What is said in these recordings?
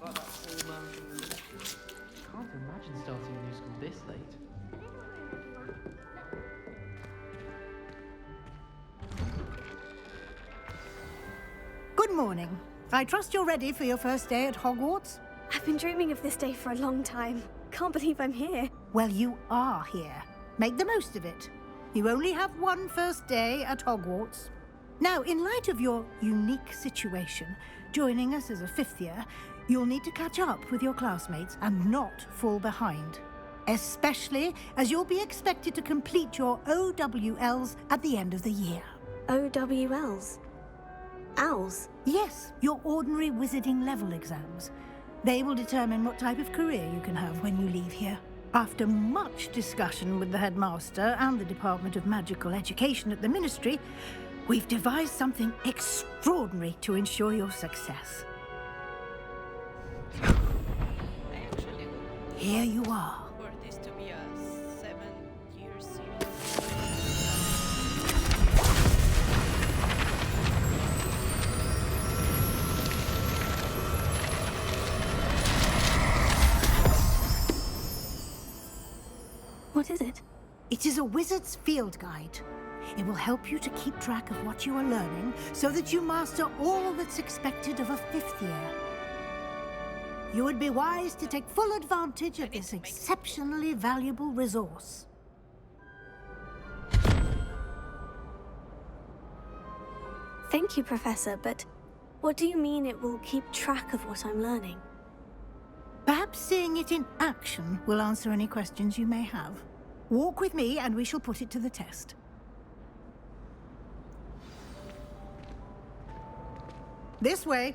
Got that full motion. Can't imagine starting a new school this late. Good morning. I trust you're ready for your first day at Hogwarts? I've been dreaming of this day for a long time. Can't believe I'm here. Well, you are here. Make the most of it. You only have one first day at Hogwarts. Now, in light of your unique situation, joining us as a fifth year, you'll need to catch up with your classmates and not fall behind. Especially as you'll be expected to complete your OWLs at the end of the year. OWLs? Owls? Yes, your ordinary wizarding level exams. They will determine what type of career you can have when you leave here. After much discussion with the headmaster and the Department of Magical Education at the Ministry, we've devised something extraordinary to ensure your success. Here you are. For this to be a 7-year series. What is it? It is a wizard's field guide. It will help you to keep track of what you are learning so that you master all that's expected of a fifth year. You would be wise to take full advantage of this exceptionally valuable resource. Thank you, Professor, but what do you mean it will keep track of what I'm learning? Perhaps seeing it in action will answer any questions you may have. Walk with me and we shall put it to the test. This way.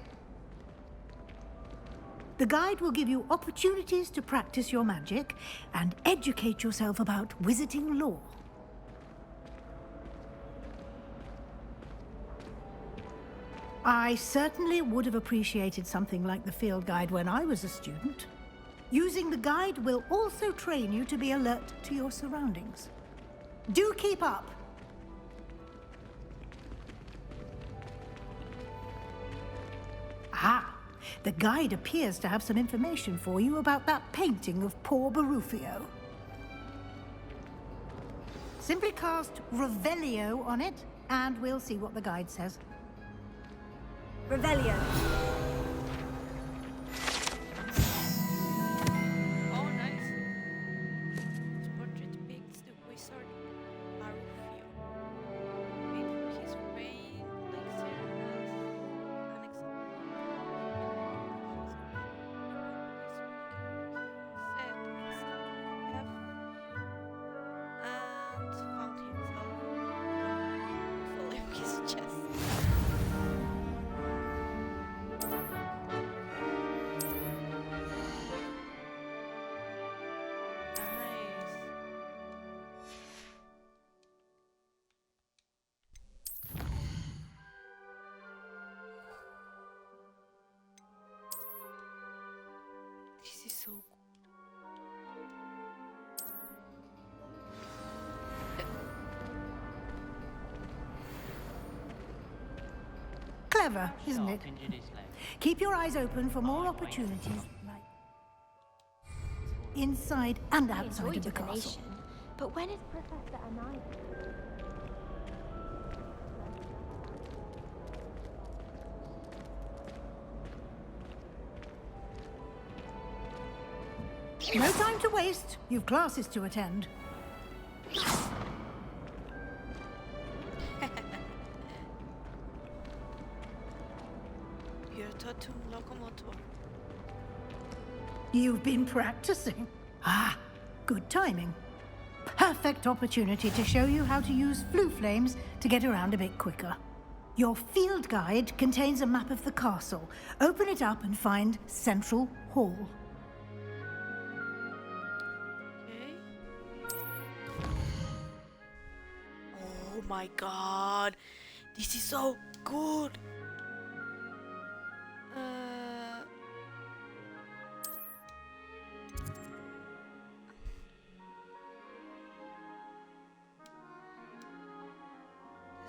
The guide will give you opportunities to practice your magic and educate yourself about wizarding lore. I certainly would have appreciated something like the field guide when I was a student. Using the guide will also train you to be alert to your surroundings. Do keep up! Ah, the guide appears to have some information for you about that painting of poor Barufio. Simply cast Revelio on it, and we'll see what the guide says. Revelio. Oh, nice. This portrait depicts the wizard Barufio. Made for his reign, like Serena's and found himself following his chest. Nice. This is so good. Clever, isn't it? Keep your eyes open for more opportunities like inside and outside of the castle. But when is Professor Anaya? No time to waste. You've classes to attend. Virtutum locomotor. You've been practicing. Ah, good timing. Perfect opportunity to show you how to use flue flames to get around a bit quicker. Your field guide contains a map of the castle. Open it up and find Central Hall. Okay. Oh my god. This is so good.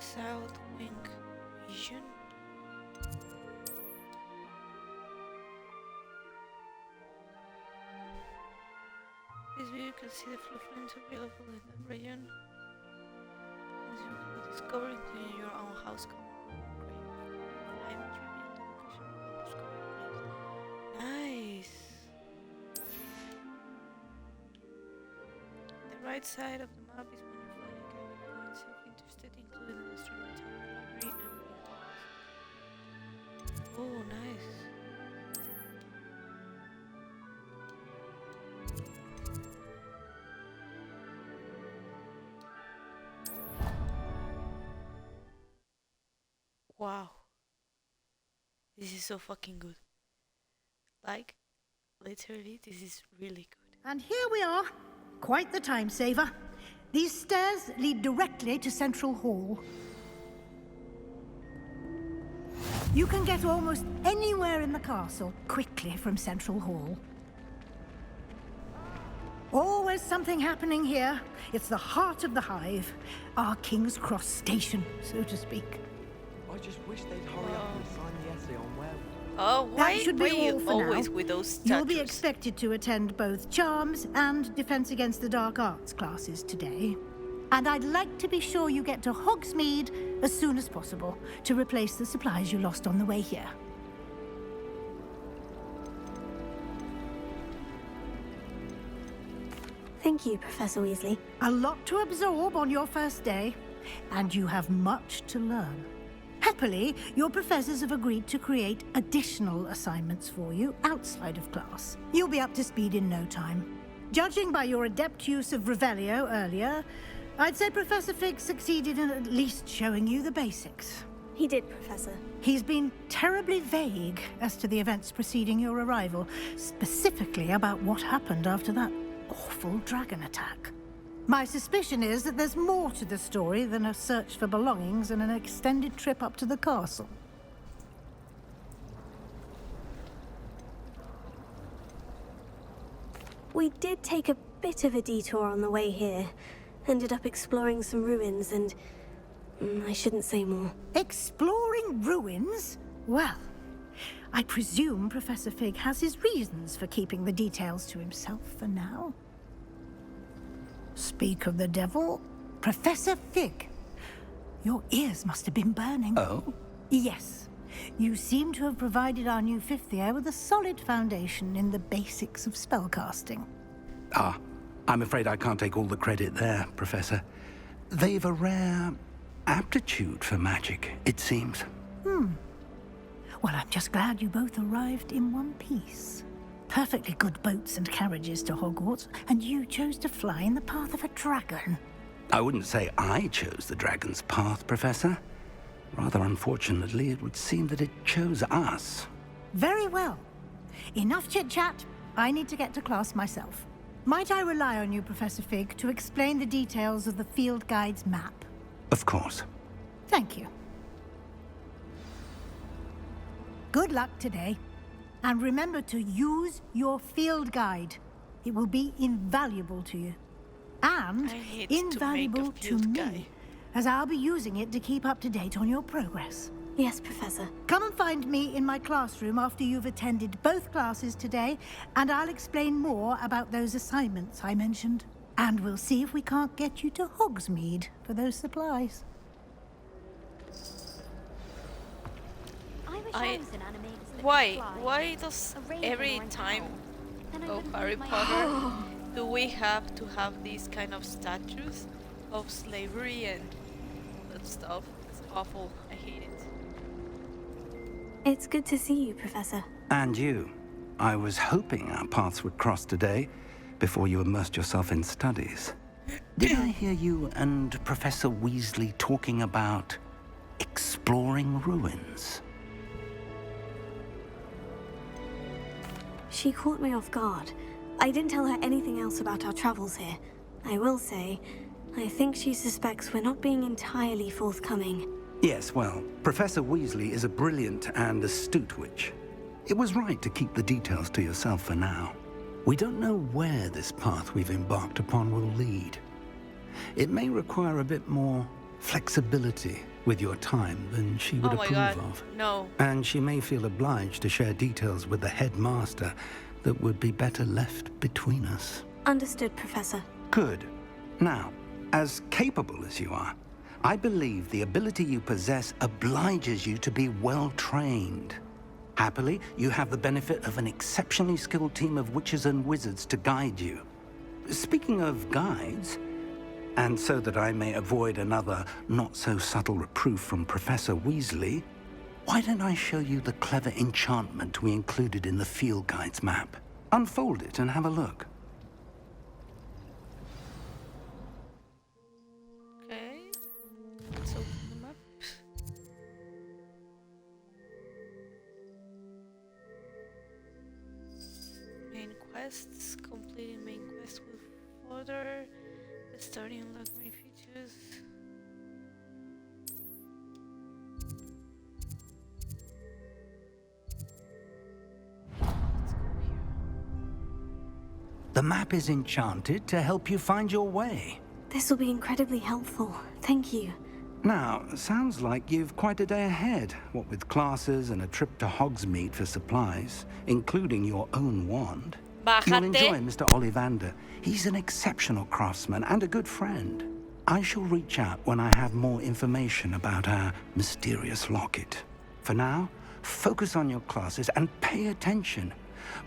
South Wing region. This view you can see the floodplains available in that region. As you will discover it in your own house. Nice. The right side of the map is when you find points of interest, including the astronomy library and oh, nice. Wow. This is so fucking good. Like, literally, this is really good. And here we are. Quite the time saver. These stairs lead directly to Central Hall. You can get almost anywhere in the castle quickly from Central Hall. Always something happening here. It's the heart of the hive. Our King's Cross station, so to speak. I just wish they'd hurry up and assign the essay on werewolves. Oh, why That should be were you all for always now. with those statues? You'll be expected to attend both Charms and Defense Against the Dark Arts classes today. And I'd like to be sure you get to Hogsmeade as soon as possible to replace the supplies you lost on the way here. Thank you, Professor Weasley. A lot to absorb on your first day, and you have much to learn. Happily, your professors have agreed to create additional assignments for you outside of class. You'll be up to speed in no time. Judging by your adept use of Revelio earlier, I'd say Professor Fig succeeded in at least showing you the basics. He did, Professor. He's been terribly vague as to the events preceding your arrival, specifically about what happened after that awful dragon attack. My suspicion is that there's more to the story than a search for belongings and an extended trip up to the castle. We did take a bit of a detour on the way here. Ended up exploring some ruins and... I shouldn't say more. Exploring ruins? Well, I presume Professor Fig has his reasons for keeping the details to himself for now. Speak of the devil, Professor Fig. Your ears must have been burning. Oh? Yes. You seem to have provided our new fifth year with a solid foundation in the basics of spellcasting. Ah, I'm afraid I can't take all the credit there, Professor. They've a rare aptitude for magic, it seems. Well, I'm just glad you both arrived in one piece. Perfectly good boats and carriages to Hogwarts, and you chose to fly in the path of a dragon. I wouldn't say I chose the dragon's path, Professor. Rather unfortunately, it would seem that it chose us. Very well. Enough chit-chat. I need to get to class myself. Might I rely on you, Professor Fig, to explain the details of the field guide's map? Of course. Thank you. Good luck today. And remember to use your field guide. It will be invaluable to you. And I need to make a invaluable to field me, guide. as I'll be using it to keep up to date on your progress. Yes, Professor. Come and find me in my classroom after you've attended both classes today, and I'll explain more about those assignments I mentioned. And we'll see if we can't get you to Hogsmeade for those supplies. I wish I- I was an animator that Why? could fly. Why does A raven every or an time owl. Then I of wouldn't Harry lose my Potter do we have to have these kind of statues of slavery and that stuff? It's awful. I hate it. It's good to see you, Professor. And you. I was hoping our paths would cross today, before you immersed yourself in studies. Did I hear you and Professor Weasley talking about exploring ruins? She caught me off guard. I didn't tell her anything else about our travels here. I will say, I think she suspects we're not being entirely forthcoming. Yes, well, Professor Weasley is a brilliant and astute witch. It was right to keep the details to yourself for now. We don't know where this path we've embarked upon will lead. It may require a bit more flexibility with your time than she would Oh my approve god. of. No. And she may feel obliged to share details with the headmaster that would be better left between us. Understood, Professor. Good. Now, as capable as you are, I believe the ability you possess obliges you to be well trained. Happily, you have the benefit of an exceptionally skilled team of witches and wizards to guide you. Speaking of guides, and so that I may avoid another not-so-subtle reproof from Professor Weasley, why don't I show you the clever enchantment we included in the field guide's map? Unfold it and have a look. Okay. Let's open the map. Main quests. Completing main quest with further. Starting unlock many features. Let's go here. The map is enchanted to help you find your way. This will be incredibly helpful. Thank you. Now, sounds like you've quite a day ahead, what with classes and a trip to Hogsmeade for supplies, including your own wand. You'll enjoy Mr. Ollivander. He's an exceptional craftsman and a good friend. I shall reach out when I have more information about our mysterious locket. For now, focus on your classes and pay attention.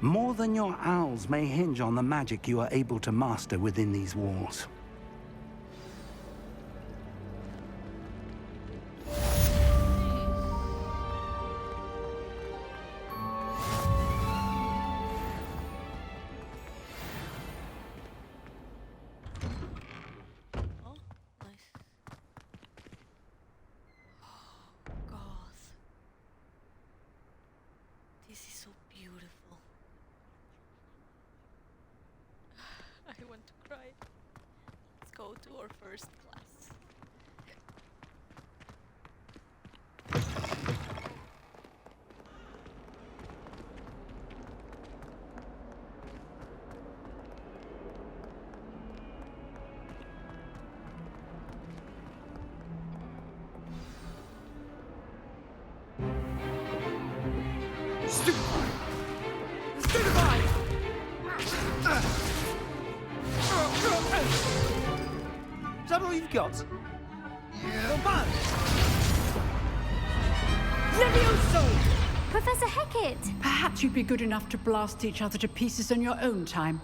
More than your owls may hinge on the magic you are able to master within these walls. This is so beautiful. I want to cry. Let's go to our first class. Is that all you've got? Yeah. Levioso! Professor Hecat! Perhaps you'd be good enough to blast each other to pieces in your own time.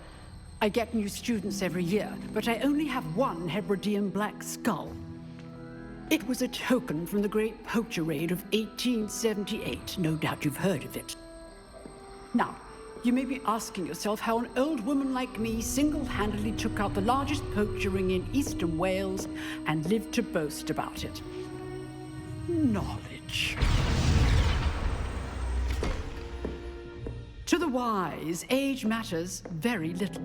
I get new students every year, but I only have one Hebridean black skull. It was a token from the Great Poacher Raid of 1878. No doubt you've heard of it. Now, you may be asking yourself how an old woman like me single-handedly took out the largest poacher ring in eastern Wales and lived to boast about it. Knowledge. To the wise, age matters very little.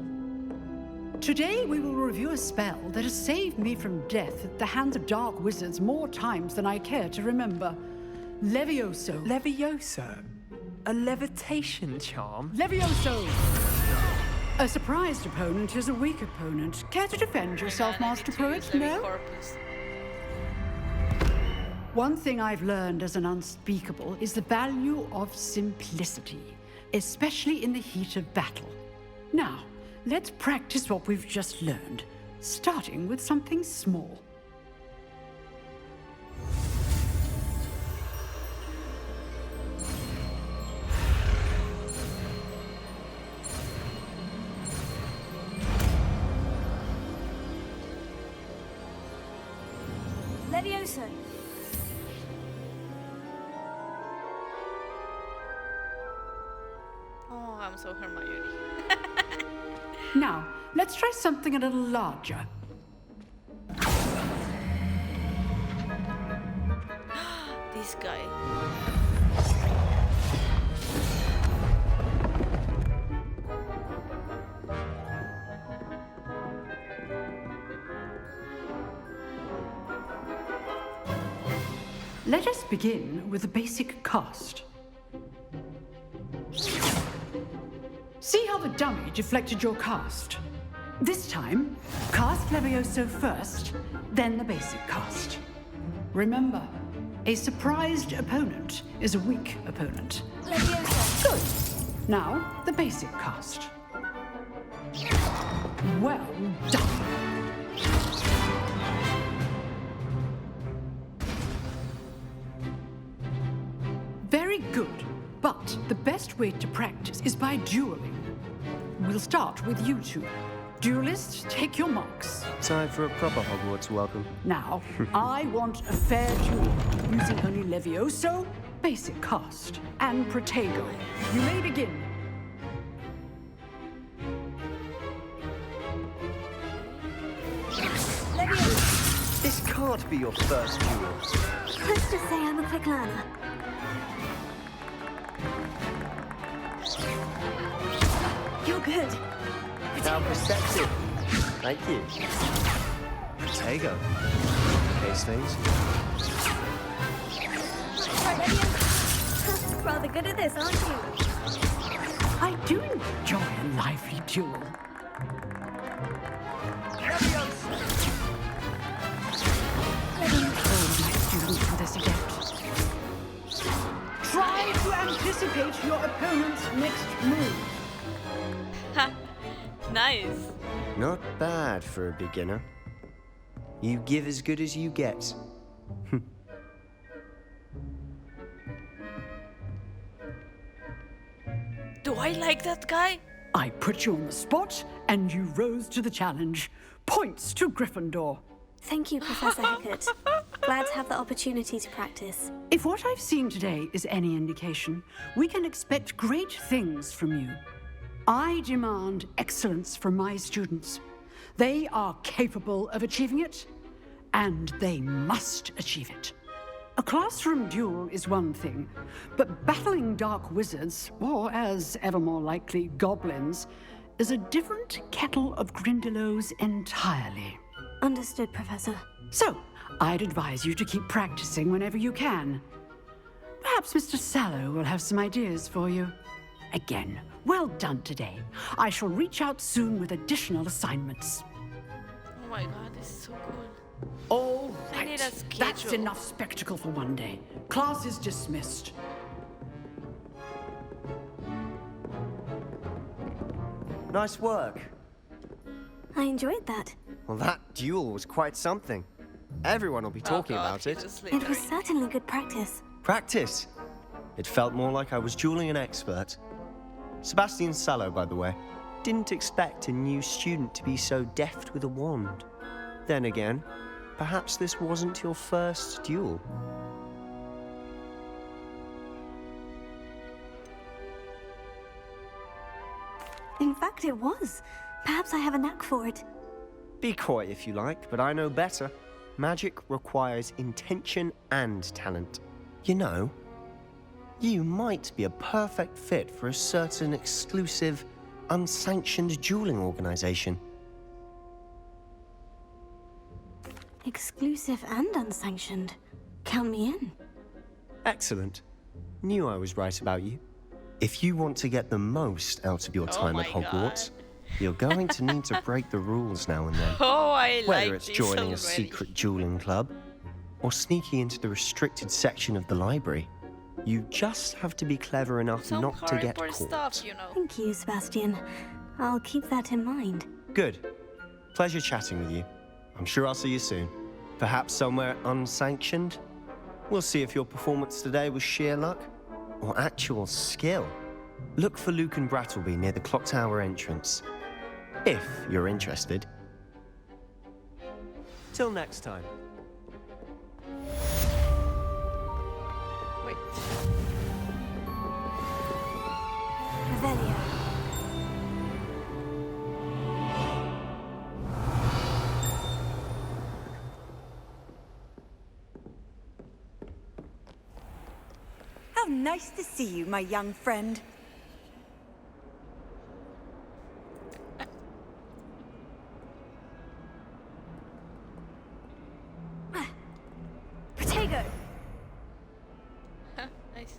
Today we will review a spell that has saved me from death at the hands of dark wizards more times than I care to remember. Levioso. Levioso? A levitation charm? Levioso! A surprised opponent is a weak opponent. Care to defend yourself, Master Poet? No? One thing I've learned as an unspeakable is the value of simplicity, especially in the heat of battle. Now, let's practice what we've just learned, starting with something small. Levioso! Oh, I'm so Hermione. Now, let's try something a little larger. This guy. Let us begin with the basic cast. See how the dummy deflected your cast? This time, cast Levioso first, then the basic cast. Remember, a surprised opponent is a weak opponent. Levioso! Good. Now, the basic cast. Well done. Very good. But the best way to practice is by dueling. We'll start with you two. Duelists, take your marks. Time for a proper Hogwarts welcome. Now, I want a fair duel, using only Levioso, basic cast, and Protego. You may begin. This can't be your first duel. Let's just say I'm a quick learner. You're good. How perceptive. Thank you. Protego. Case things. Rather good at this, aren't you? I do enjoy a lively duel. All my students in this event. Try to anticipate your opponent's next move. Nice. Not bad for a beginner. You give as good as you get. Do I like that guy? I put you on the spot, and you rose to the challenge. Points to Gryffindor. Thank you, Professor Hecat. Glad to have the opportunity to practice. If what I've seen today is any indication, we can expect great things from you. I demand excellence from my students. They are capable of achieving it, and they must achieve it. A classroom duel is one thing, but battling dark wizards, or as ever more likely, goblins, is a different kettle of Grindylows entirely. Understood, Professor. So, I'd advise you to keep practicing whenever you can. Perhaps Mr. Sallow will have some ideas for you. Again, well done today. I shall reach out soon with additional assignments. Oh my god, this is so cool. All I need right, a that's schedule. enough spectacle for one day. Class is dismissed. Nice work. I enjoyed that. Well, that duel was quite something. Everyone will be talking about it. It was certainly good practice. Practice. It felt more like I was dueling an expert. Sebastian Sallow, by the way, didn't expect a new student to be so deft with a wand. Then again, perhaps this wasn't your first duel. In fact, it was. Perhaps I have a knack for it. Be coy if you like, but I know better. Magic requires intention and talent. You know, you might be a perfect fit for a certain exclusive, unsanctioned dueling organization. Exclusive and unsanctioned. Count me in. Excellent. Knew I was right about you. If you want to get the most out of your time at my Hogwarts, God. you're going to need to break the rules now and then. Oh, I Whether like it's this joining already. a secret dueling club or sneaking into the restricted section of the library, you just have to be clever enough Some not to Harry get Potter caught. stuff, you know. Thank you, Sebastian. I'll keep that in mind. Good. Pleasure chatting with you. I'm sure I'll see you soon. Perhaps somewhere unsanctioned? We'll see if your performance today was sheer luck or actual skill. Look for Luke and Brattleby near the clock tower entrance, if you're interested. Till next time. Wait. Revelio. How nice to see you, my young friend. Protego! Nice.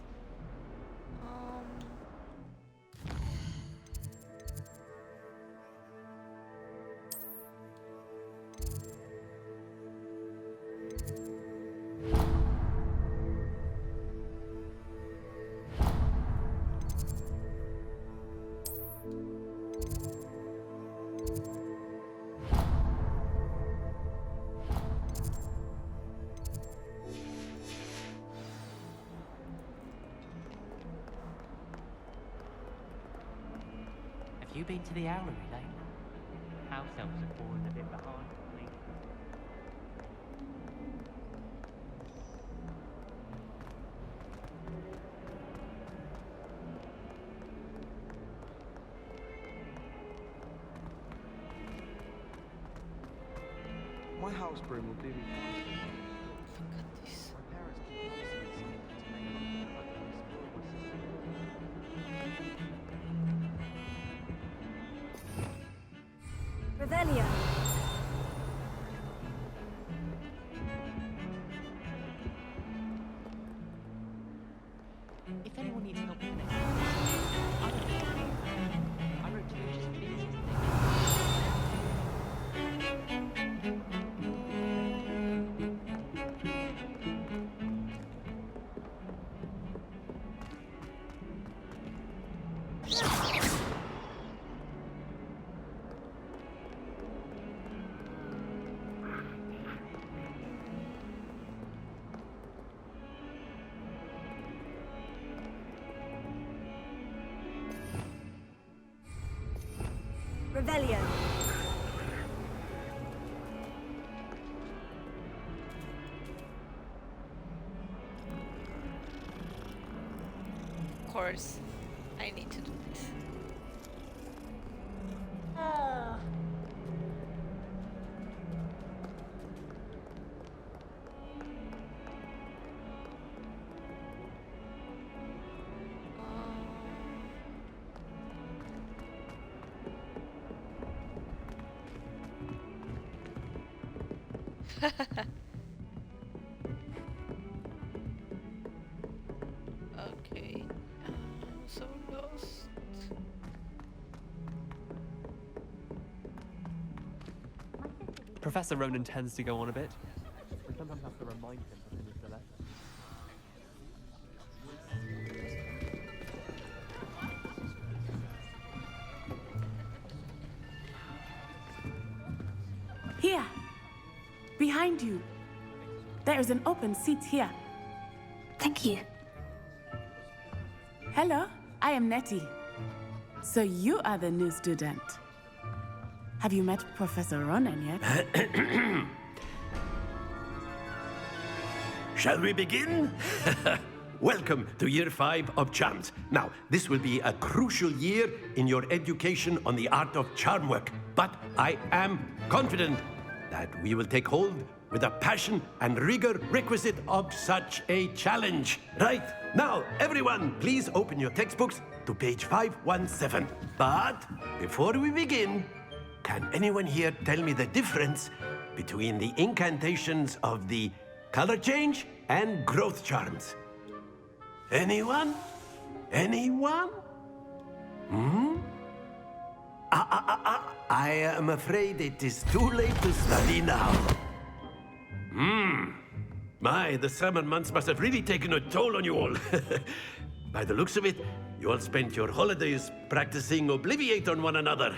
you been to the Owlery lately? House elves have fallen a bit behind, I think. My house broom will do me fine. Look at this. My parents keep promising me something to make up, but I don't spoil myself. Revelio. If anyone needs help with anything, I don't know. I wrote to you just busy. Revelio. Of course, I need to do this. Okay, I'm so lost. Professor Ronan tends to go on a bit. We sometimes have to remind him to finish the lesson. Here, behind you. There is an open seat here. Thank you. Hello, I am Nettie. So you are the new student. Have you met Professor Ronan yet? Shall we begin? Welcome to Year 5 of Charms. Now, this will be a crucial year in your education on the art of charm work. But I am confident that we will take hold with the passion and rigor requisite of such a challenge. Right, now, everyone, please open your textbooks to page 517. But before we begin, can anyone here tell me the difference between the incantations of the color change and growth charms? Anyone? Anyone? I am afraid it is too late to study now. My, the summer months must have really taken a toll on you all. By the looks of it, you all spent your holidays practicing Obliviate on one another.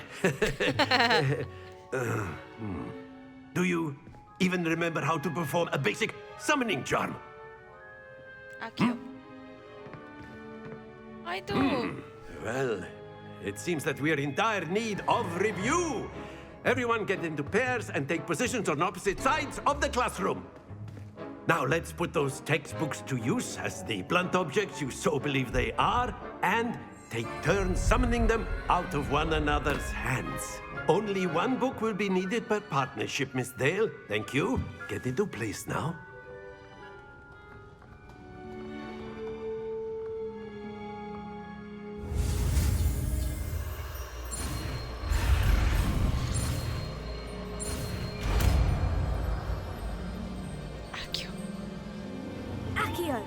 Do you even remember how to perform a basic summoning charm? Akio. I do. Well, it seems that we are in dire need of review. Everyone get into pairs and take positions on opposite sides of the classroom. Now let's put those textbooks to use as the blunt objects you so believe they are, and take turns summoning them out of one another's hands. Only one book will be needed per partnership, Miss Dale. Thank you. Get into place now. Akio. Accio.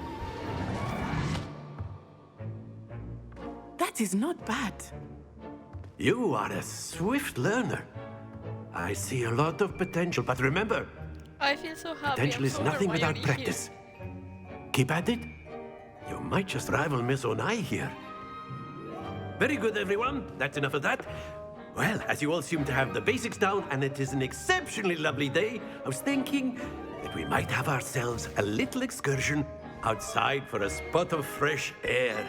That is not bad. You are a swift learner. I see a lot of potential, but remember, I feel so happy. potential I'm is so nothing without Hermione practice. Keep at it. You might just rival Miss Onai here. Very good, everyone. That's enough of that. Well, as you all seem to have the basics down, and it is an exceptionally lovely day, I was thinking that we might have ourselves a little excursion outside for a spot of fresh air.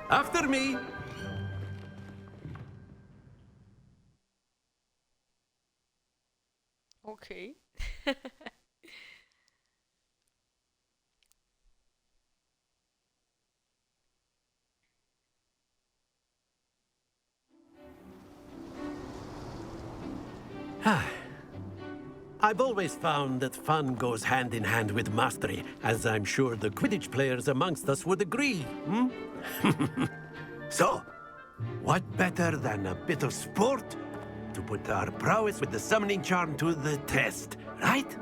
After me. Okay. I've always found that fun goes hand in hand with mastery, as I'm sure the Quidditch players amongst us would agree. Hmm? So, what better than a bit of sport to put our prowess with the summoning charm to the test, right?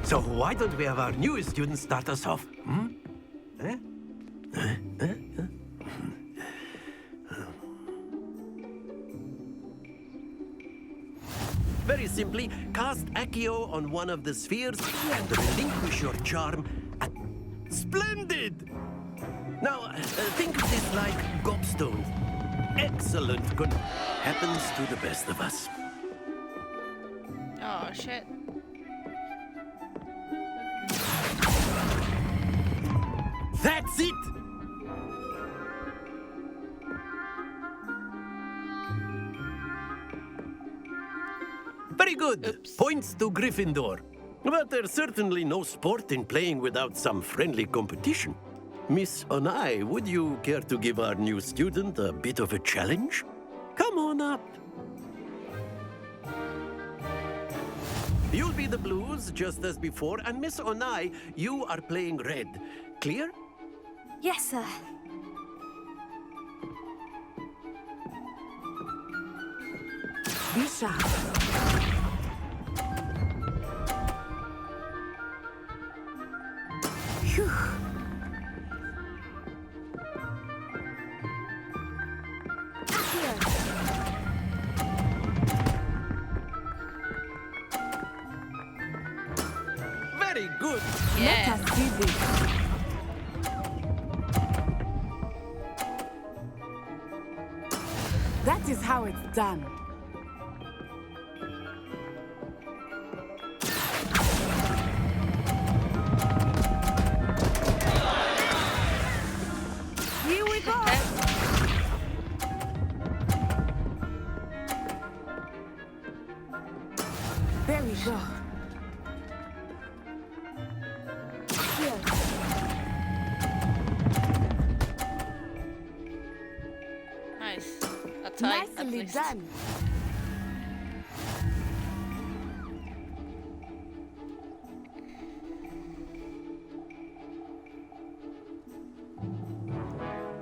So why don't we have our newest student start us off? Hmm? Eh? Very simply, cast Accio on one of the spheres and relinquish your charm at... Splendid! Now, think of this like gobstones. Excellent. Good. Happens to the best of us. Oh shit. That's it! Very good. Oops. Points to Gryffindor. But there's certainly no sport in playing without some friendly competition. Miss Onai, would you care to give our new student a bit of a challenge? Come on up. You'll be the blues, just as before, and Miss Onai, you are playing red. Clear? Yes, sir. Be sharp. Phew. Very good. Let us see this. That is how it's done. Here we go. There we go. Here. Nice. A tie at Nicely least. done.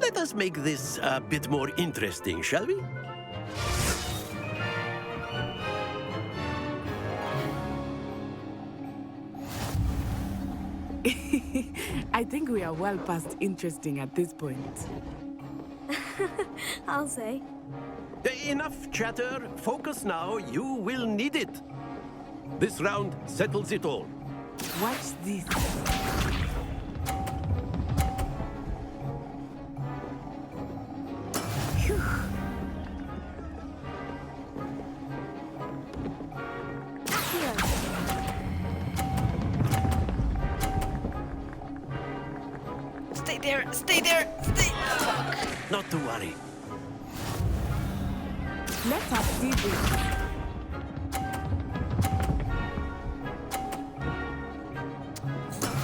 Let us make this a bit more interesting, shall we? I think we are well past interesting at this point. I'll say. Enough chatter. Focus now. You will need it. This round settles it all. Watch this. Phew. Here. Stay there. Stay there. Stay. Fuck. Not to worry. Let us see this.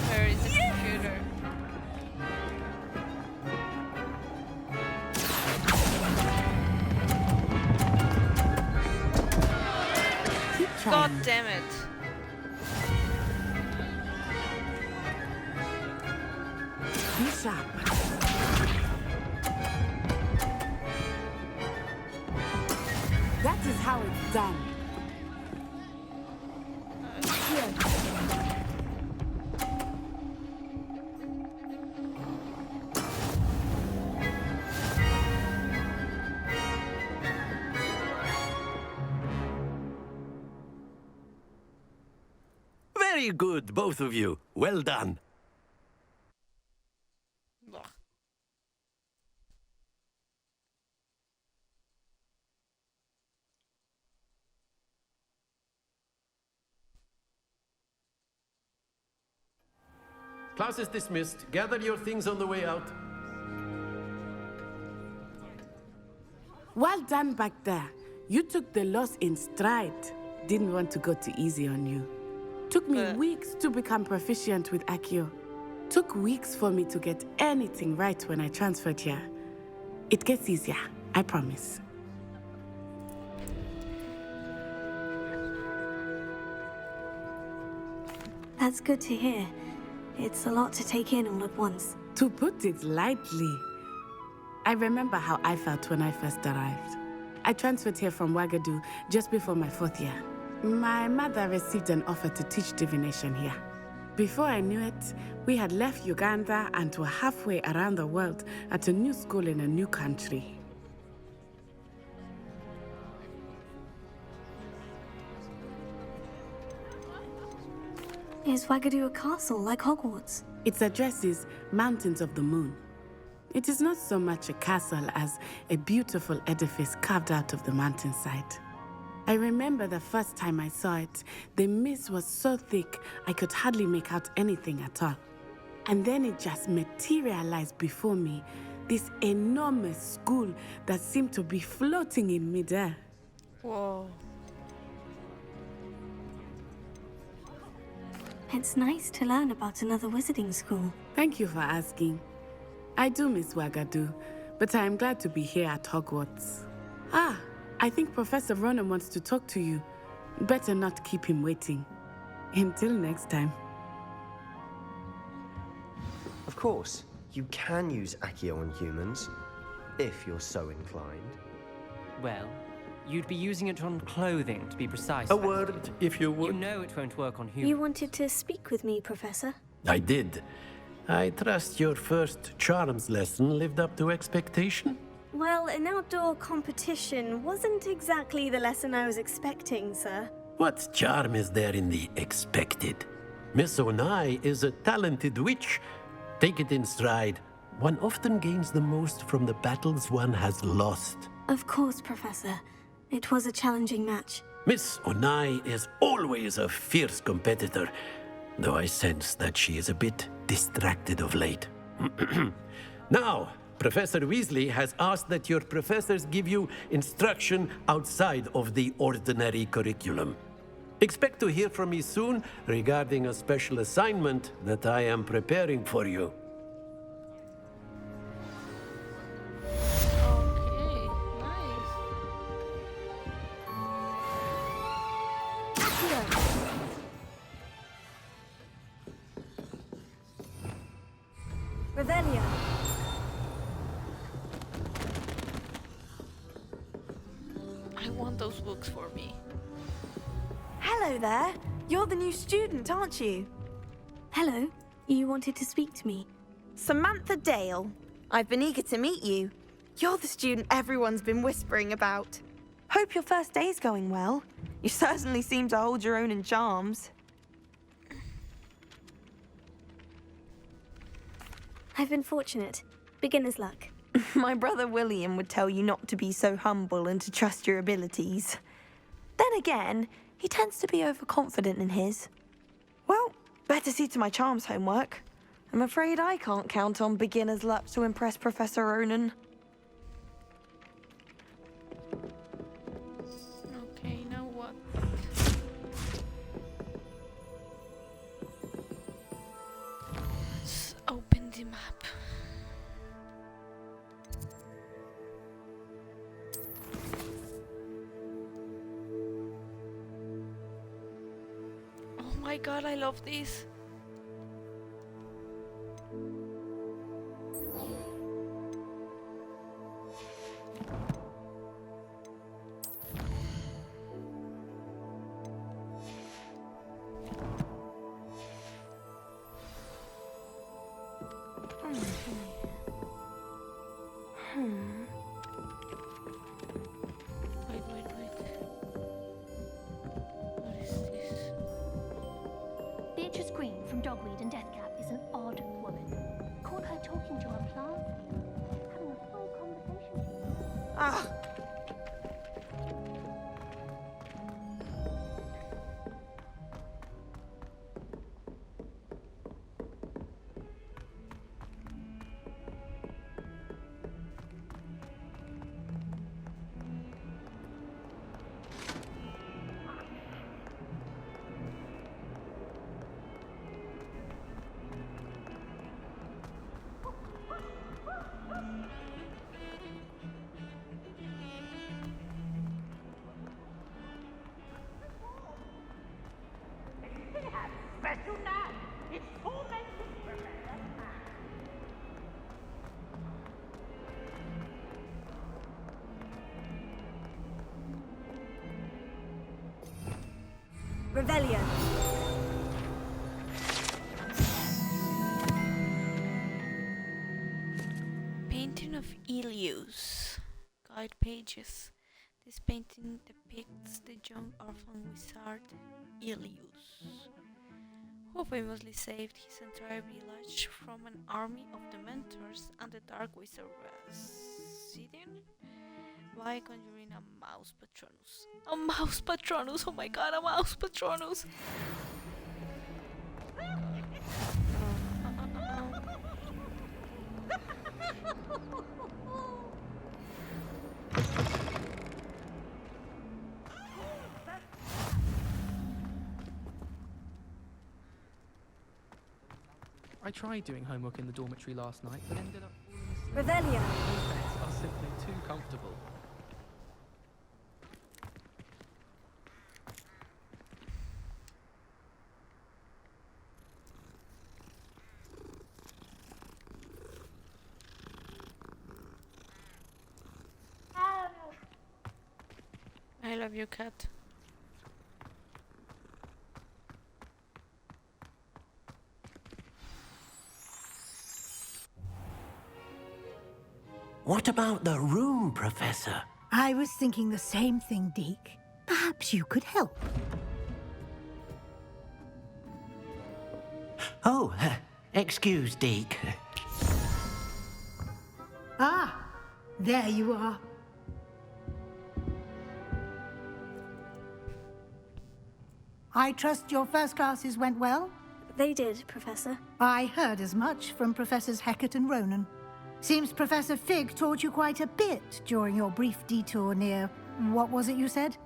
Where is the computer? Keep God trying. damn it. Be sharp. That is how it's done. Here. Very good, both of you. Well done. Ugh. Class is dismissed. Gather your things on the way out. Well done back there. You took the loss in stride. Didn't want to go too easy on you. Took me weeks to become proficient with Accio. Took weeks for me to get anything right when I transferred here. It gets easier, I promise. That's good to hear. It's a lot to take in all at once. To put it lightly, I remember how I felt when I first arrived. I transferred here from Wagadu just before my 4th year. My mother received an offer to teach divination here. Before I knew it, we had left Uganda and were halfway around the world at a new school in a new country. Is Wagadu a castle like Hogwarts? Its address is Mountains of the Moon. It is not so much a castle as a beautiful edifice carved out of the mountainside. I remember the first time I saw it, the mist was so thick I could hardly make out anything at all. And then it just materialized before me, this enormous school that seemed to be floating in midair. Whoa. It's nice to learn about another wizarding school. Thank you for asking. I do miss Wagadu, but I am glad to be here at Hogwarts. Ah, I think Professor Ronan wants to talk to you. Better not keep him waiting. Until next time. Of course, you can use Accio on humans, if you're so inclined. Well, you'd be using it on clothing, to be precise. A word, if you would. You know it won't work on humans. You wanted to speak with me, Professor? I did. I trust your first charms lesson lived up to expectation? Well, an outdoor competition wasn't exactly the lesson I was expecting, sir. What charm is there in the expected? Miss Onai is a talented witch. Take it in stride. One often gains the most from the battles one has lost. Of course, Professor. It was a challenging match. Miss Onai is always a fierce competitor, though I sense that she is a bit distracted of late. Now, Professor Weasley has asked that your professors give you instruction outside of the ordinary curriculum. Expect to hear from me soon regarding a special assignment that I am preparing for you. Okay, nice. Revelio. I want those books for me. Hello there. You're the new student, aren't you? Hello. You wanted to speak to me? Samantha Dale. I've been eager to meet you. You're the student everyone's been whispering about. Hope your first day's going well. You certainly seem to hold your own in charms. I've been fortunate. Beginner's luck. My brother William would tell you not to be so humble and to trust your abilities. Then again, he tends to be overconfident in his. Well, better see to my charms homework. I'm afraid I can't count on beginner's luck to impress Professor Ronan. Okay, now what? Let's open the map. Oh my god, I love these. Wait. What is this? Beatrice Green from Dogweed and Deathcap is an odd woman. Caught her talking to her plant, having a full conversation. Ah! Revelio. Painting of Ilius. Guide pages. This painting depicts the young orphan wizard Ilius, who famously saved his entire village from an army of dementors and the dark wizard Resident by conjuring a mouse patronus. A mouse patronus! Oh my god, a mouse patronus! I tried doing homework in the dormitory last night, but ended up Revelio. beds are simply too comfortable. I love you, cat. What about the room, Professor? I was thinking the same thing, Deke. Perhaps you could help. Oh, excuse, Deke. Ah, there you are. I trust your first classes went well? They did, Professor. I heard as much from Professors Hecat and Ronan. Seems Professor Fig taught you quite a bit during your brief detour near... what was it you said?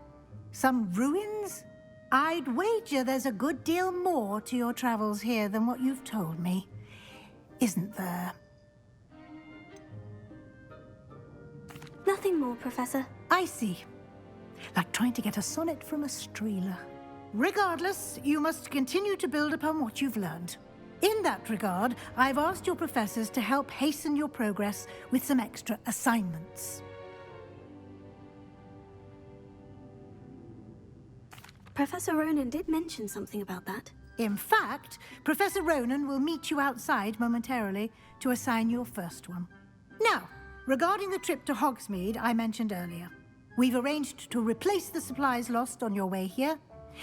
Some ruins? I'd wager there's a good deal more to your travels here than what you've told me. Isn't there? Nothing more, Professor. I see. Like trying to get a sonnet from a streeler. Regardless, you must continue to build upon what you've learned. In that regard, I've asked your professors to help hasten your progress with some extra assignments. Professor Ronan did mention something about that. In fact, Professor Ronan will meet you outside momentarily to assign your first one. Now, regarding the trip to Hogsmeade I mentioned earlier, we've arranged to replace the supplies lost on your way here,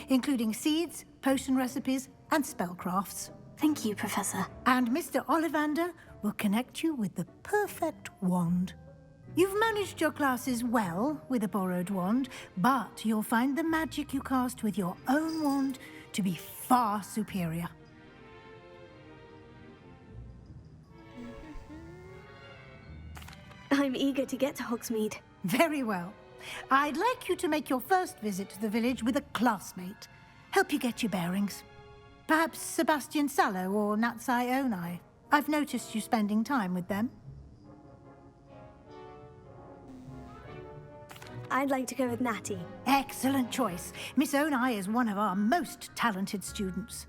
including seeds, potion recipes, and spellcrafts. Thank you, Professor. And Mr. Ollivander will connect you with the perfect wand. You've managed your classes well with a borrowed wand, but you'll find the magic you cast with your own wand to be far superior. I'm eager to get to Hogsmeade. Very well. I'd like you to make your first visit to the village with a classmate. Help you get your bearings. Perhaps Sebastian Sallow or Natsai Onai. I've noticed you spending time with them. I'd like to go with Natty. Excellent choice. Miss Onai is one of our most talented students.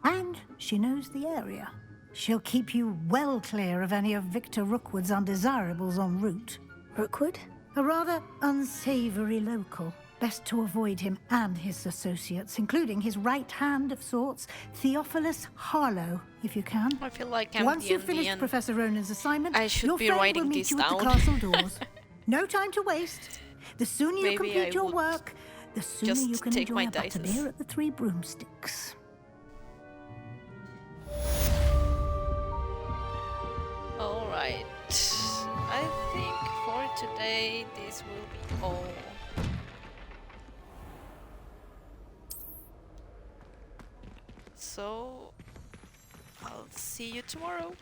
And she knows the area. She'll keep you well clear of any of Victor Rookwood's undesirables en route. Rookwood? A rather unsavory local. Best to avoid him and his associates, including his right hand of sorts, Theophilus Harlow, if you can. I feel like I'm Once you've finished Professor Ronan's assignment, I should your be friend writing will meet this you at down. the castle doors. No time to waste. The sooner you Maybe complete I your would work, the sooner just you can take enjoy my a butterbeer dices. at the Three Broomsticks. Alright. I think for today this will be all. So I'll see you tomorrow.